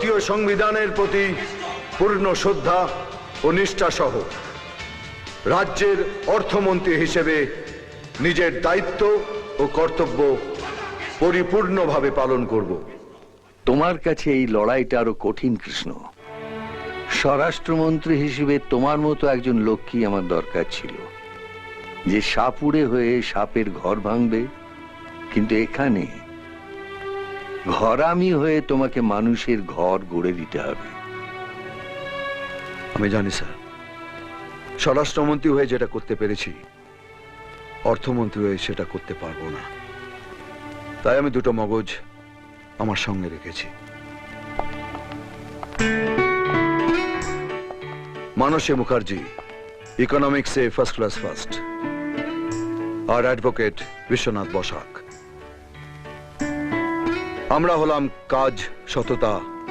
ভারতীয় সংবিধানের প্রতি পূর্ণ শ্রদ্ধা ও নিষ্ঠা সহ রাজ্যের অর্থমন্ত্রী হিসেবে নিজের দায়িত্ব ও কর্তব্য পরিপূর্ণভাবে পালন করব। তোমার কাছে এই লড়াইটা আরো কঠিন, কৃষ্ণ। স্বরাষ্ট্রমন্ত্রী হিসেবে তোমার মতো একজন লোকই আমার দরকার ছিল, যে সাপুড়ে হয়ে সাপের ঘর ভাঙবে, কিন্তু এখানে ঘরামি হয়ে তোমাকে মানুষের ঘর গড়ে দিতে হবে। আমি জানি স্যার, স্বরাষ্ট্রমন্ত্রী হয়ে যেটা করতে পেরেছি, অর্থমন্ত্রী হয়ে সেটা করতে পারবো না। তাই আমি দুটো মগজ আমার সঙ্গে রেখেছি। মানসী মুখার্জি ইকোনমিক্সে ফার্স্ট ক্লাস ফার্স্ট, আর অ্যাডভোকেট বিশ্বনাথ বসাক। আমরা হলাম কাজ, সততা